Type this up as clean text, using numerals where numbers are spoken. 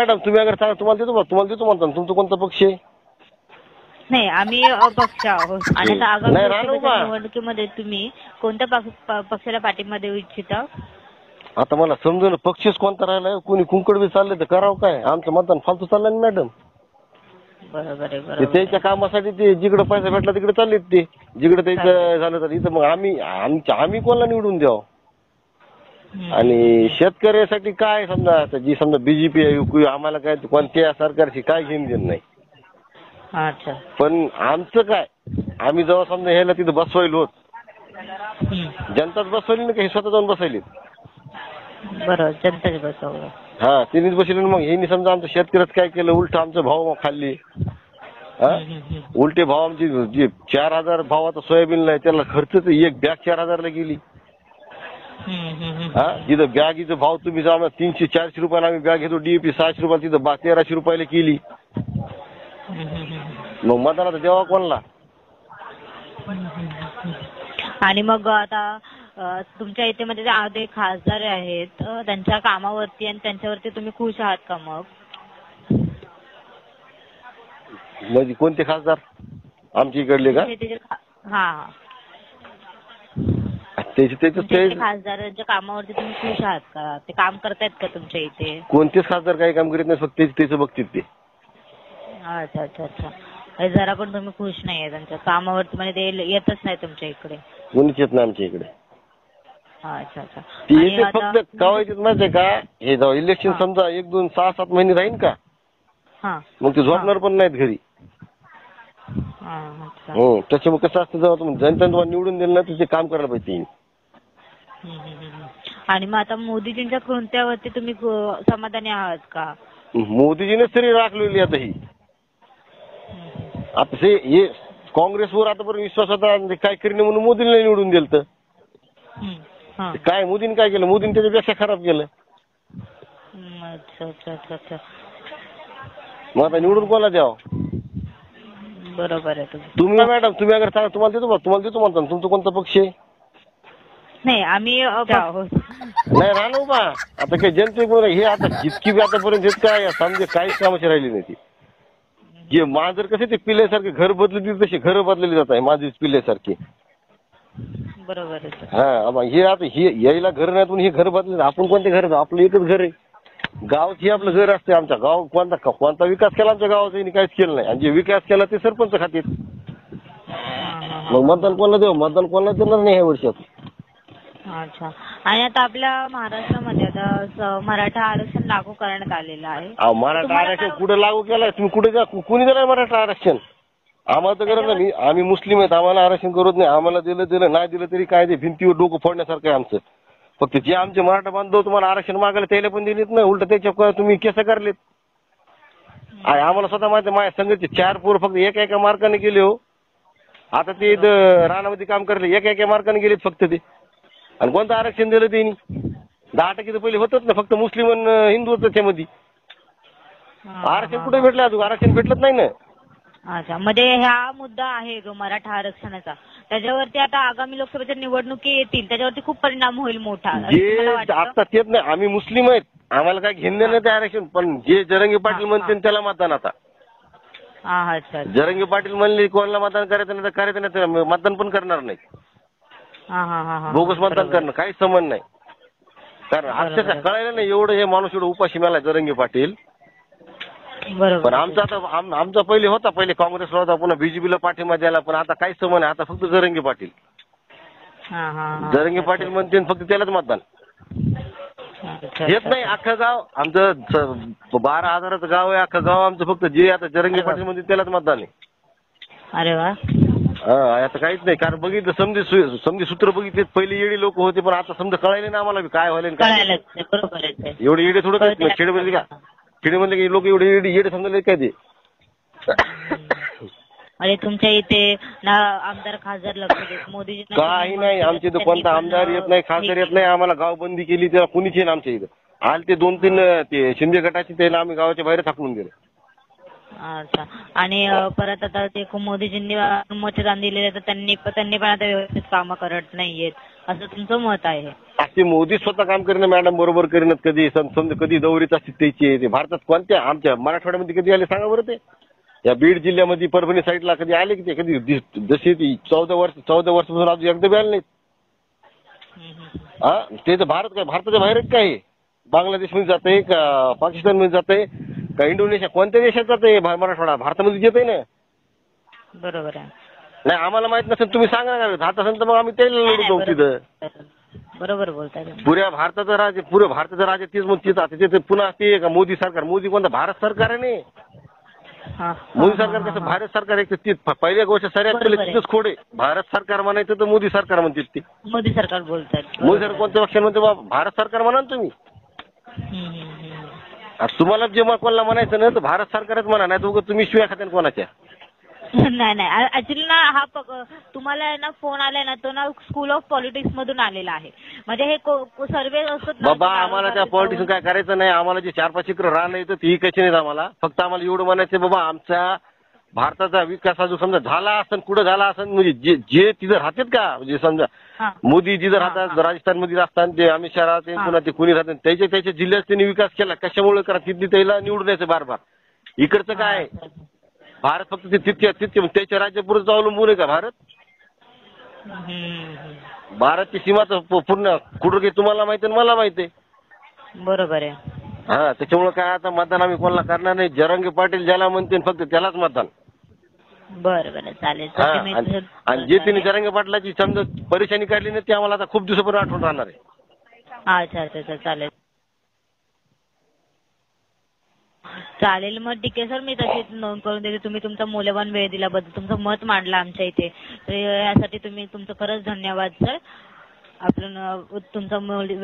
Madam तुम्ही अगर सांगा तुम्हाला देतो म्हणता ना. तुमचा कोणता पक्ष आहे? नाही, आम्ही अपक्ष आहोत. आणि आता आगामी नाही, लोकसभेच्या निवडणुकीमध्ये तुम्ही कोणत्या पक्षाला पाठिंबा देऊ इच्छिता? आता मला समजून पक्षच कोणता राहिलाय. कोणी कुंकड बी चालले तर करावं काय? आमचं मतदान फालतू चाललंय ना मॅडम. बरोबर आहे, ते बरोबर. त्याच्या कामासाठी ते जिकडे पैसा भेटला तिकडे चाललेत ते. जिकडे त्याचं झालं तर इथं मग आम्ही कोणाला निवडून द्यावं? आणि शेतकऱ्यासाठी काय समजा आता जी समजा बीजेपी आहे आम्हाला काय कोणत्या सरकारची काय घेऊन देणं नाही. अच्छा. पण आमचं काय आम्ही जेव्हा समजा ह्याला तिथं बसवायला होत जनताच बसवली ना, काही स्वतः जाऊन बसवली. बरोबर, जनताच बसवलं. हा तिनेच बसवली. मग हे समजा आमचं शेतकऱ्याच काय केलं उलट आमचा भाव खाल्ली. उलटे भाव आमची जे 4,000 भावाचा सोयाबीन आहे त्याला खर्च एक बॅग 4,000 ला गेली. जिथं बॅगीचा भाव तुम्ही जा 300-400 रुपयाला आम्ही बॅग घेतो डीएपी 600 रुपयाला तिथं 1300 रुपयाला केली. मग मतदानाचा देवा कोणला? आणि मग आता तुमच्या इथे मध्ये जे खासदार आहेत त्यांच्या कामावरती आणि त्यांच्यावरती तुम्ही खुश आहात का? मग म्हणजे कोणते खासदार आमच्या इकडले का? हा, त्याचे खासदारांच्या कामावरती तुम्ही खुश आहात का? ते काम करतायत का तुमच्या इथे? कोणतेच खासदार काही काम करीत नाही, फक्त त्याचं बघतील ते. अच्छा अच्छा अच्छा. जरा पण तुम्ही खुश नाहीये त्यांच्या कामावरती, म्हणजे ते येतच नाही तुमच्या इकडे? कोणीच येत नाही आमच्या इकडे. अच्छा अच्छा. ते फक्त कवायचे माहितीये का, हे जाऊ इलेक्शन समजा 1-2 6-7 महिने राहीन का, मग ते झोपणार पण नाहीत घरी. हो, त्याच्यामुळे कसं असतं जेव्हा तुम्ही जनतेने निवडून दिलं ना तुझे काम करायला पाहिजे. आणि मग आता मोदीजींच्या कोणत्यावरती तुम्ही समाधानी आहात का? मोदीजीने तरी राखलेली आता ही. आता हे काँग्रेसवर आतापर्यंत विश्वास होता काय करीन म्हणून मोदींना निवडून दिलं. तर काय मोदीने काय केलं? मोदीने त्याच्यापेक्षा खराब केलं. अच्छा अच्छा अच्छा. मग आता निवडून कोणाला द्यावं? बरोबर आहे. तुम्ही मॅडम तुम्ही अगर सांगा तुम्हाला देतो म्हणता ना. तुमचा कोणता पक्ष आहे? नाही, आम्ही नाही राहणार बा. आता काही जनते हे आता जितकी बी आतापर्यंत काय समजे काहीच कामाची राहिली नाही ती. जे मांजर कसे ते पिल्ल्यासारखे घर बदलली तसे घर बदलली जात आहे माझी पिल्ल्यासारखी. बरोबर आहे. हा, हे आता हे यायला घर नाही पण हे घर बदलले. आपण कोणते घर? आपलं एकच घर आहे. गावात हे आपलं घर असते. आमच्या गाव कोणता विकास केला आमच्या गावाचा यांनी काहीच केलं नाही. आणि जे विकास केला ते सरपंच खाते. मग मतदान कोणाला देऊ? मतदान कोणाला देणार नाही ह्या वर्षात. अच्छा. आणि आता आपल्या महाराष्ट्रामध्ये आता मराठा आरक्षण लागू करण्यात आलेलं आहे. मराठा आरक्षण कुठे लागू केलंय? तुम्ही कुठे जा? कुणी दिलंय मराठा आरक्षण? आम्हाला तर गरज नाही. आम्ही मुस्लिम आहेत, आम्हाला आरक्षण करत नाही. आम्हाला दिलं नाही दिलं तरी काय ते भिंतीवर डोकं फोडण्यासारखं आहे आमचं. फक्त जे आमचे मराठा बांधव तुम्हाला आरक्षण मागायला त्याला पण दिलीत नाही. उलट त्याच्या तुम्ही केस करलेत. आम्हाला स्वतः माहिती माझ्या संघाचे 4 पोर फक्त एका मार्काने गेले हो. आता ते रानामध्ये काम करले एका मार्काने गेलेत फक्त ते. आणि कोणतं आरक्षण दिलं त्यांनी? 10% तर पहिले होतच ना, फक्त मुस्लिम आणि हिंदू होतं त्यामध्ये. आरक्षण कुठे भेटलं? अजून आरक्षण भेटलंच नाही ना. अच्छा. मध्ये हा मुद्दा आहे जो मराठा आरक्षणाचा, त्याच्यावरती आता आगामी लोकसभेच्या निवडणुकी येतील त्याच्यावरती खूप परिणाम होईल मोठा. आता तेच नाही, आम्ही मुस्लिम आहेत, आम्हाला काय घेणं नाही ते आरक्षण. पण जे जरंगे पाटील म्हणते त्याला मतदान. आता अच्छा. जरंगे पाटील म्हणले कोणाला मतदान करायचं नाही तर करायचं नाही, तर मतदान पण करणार नाही. बोगस मतदान करणं काही संबंध नाही. कारण अक्षरशः कळायला नाही एवढं हे माणूस एवढं उपाशी मेला जरंगे पाटील. बरोबर. पण आमचा पहिले काँग्रेसला होता, पुन्हा बीजेपीला पाठिंबा द्यायला. पण आता काहीच संबंध नाही. आता फक्त जरंगे पाटील. जरंगे पाटील म्हणते फक्त त्यालाच मतदान. येत नाही अख्खं गाव आमचं 12,000चं गाव आहे. अख्खं गाव आमचं फक्त जे आता जरंगे पाटील म्हणते त्यालाच मतदान आहे. अरे वा. आता काहीच नाही. कारण बघितलं समजे सूत्र बघितले पहिले येडी लोक होते, पण आता समजा कळायले ना आम्हाला काय व्हायला काय. एवढे येडे थोडं काय खेडेमध्ये का? खेडेमध्ये लोक एवढे येडे समजले काय ते? अरे तुमच्या इथे ना आमदार खासदार लक्ष देत मोदीजी? काही नाही आमच्या इथं कोणता आमदार येत नाही, खासदार येत नाही. आम्हाला गाव बंदी केली त्याला कुणीच येईल आमच्या इथं. आले ते 2-3 ते शिंदे गटाचे त्याला आम्ही गावाच्या बाहेर थाकून गेलो. अच्छा. आणि परत आता ते मोदीजींनी मतदान दिलेलं तर त्यांनी पण आता व्यवस्थित कामं करत नाहीयेत असं तुमचं मत आहे. असे मोदी स्वतः काम करीन मॅडम, बरोबर करीनच. कधी समजा कधी दौरीत असते त्याची. ते भारतात कोणत्या आमच्या मराठवाड्यामध्ये कधी आले सांगा बरं ते? या बीड जिल्ह्यामध्ये परभणी साईडला कधी आले की ते? कधी जशी ती 14 वर्षापासून अजून एकदा बी आले नाहीत. हा, ते तर भारताच्या बाहेरच काय? बांगलादेशमध्ये जाते का पाकिस्तानमध्ये जाते का इंडोनेशिया कोणत्या देशात जाते मराठवाडा? भारतामध्ये येते ना. बरोबर आहे. नाही आम्हाला माहित नसेल तुम्ही सांगा ना, राहत असेल तर मग आम्ही त्याला निवडून जाऊ तिथं. बरोबर बोलताय तुम्ही. पुऱ्या भारताचं राज्य तेच म्हणते. पुन्हा ते का मोदी सरकार? मोदी कोणता? भारत सरकार आहे नाही. मोदी सरकार कसं? भारत सरकार एक पहिल्या गोष्ट सगळ्यात पहिले तिथंच खोडे. भारत सरकार म्हणायचं तर मोदी सरकार म्हणते ते. मोदी सरकार बोलतात. मोदी सरकार कोणत्या पक्षाने म्हणते बाबा? भारत सरकार म्हणा ना तुम्ही. तुम्हाला जे कोणाला म्हणायचं ना तर भारत सरकारच म्हणा, नाही तर तुम्ही शिव्या खात्यान कोणाच्या. नाही ऍक्च्युली ना हा तुम्हाला ना फोन आलाय ना तो ना स्कूल ऑफ पॉलिटिक्स मधून आलेला आहे. म्हणजे हे सर्वे असतात बाबा आम्हाला त्या पॉलिटिक्स काय करायचं नाही. आम्हाला जे 4-5 एकर रान येतं ती कशी नाही आम्हाला. फक्त आम्हाला एवढं म्हणायचं बाबा आमच्या भारताचा विकास हा जो समजा झाला असेल कुठं झाला असेल म्हणजे जे तिथं राहतात का म्हणजे समजा मोदी जिथं राहतात राजस्थानमध्ये असतात ते अमित शहा राहते पुन्हा ते कुणी राहतात त्याच्या जिल्ह्यात त्यांनी विकास केला कशामुळे करा तिथली त्याला निवडून यायचं बार. इकडचं काय भारत फक्त तितके त्याच्या राज्यापुरच अवलंबून आहे का भारत? भारतची सीमा तर पूर्ण कुठं तुम्हाला माहिती आहे मला माहिती आहे. बरोबर आहे. हा, त्याच्यामुळे काय आता मतदान आम्ही कोणाला करणार नाही. जरांगे पाटील ज्याला म्हणते फक्त त्यालाच मतदान. बरं चालेल. आणि जे तिने जरांगे पाटलाची समजा परेशानी काढली नाही ती आम्हाला आता खूप दिवसापर्यंत आठवण राहणार आहे. अच्छा चालेल. चालेल मग ठीक आहे सर, मी तशी नोंद करून देते. तुम्ही तुमचा मौल्यवान वेळ दिल्याबद्दल, तुमचं मत मांडलं आमच्या इथे, तर यासाठी तुमचं खरंच धन्यवाद सर. आपलं तुमचा वेळ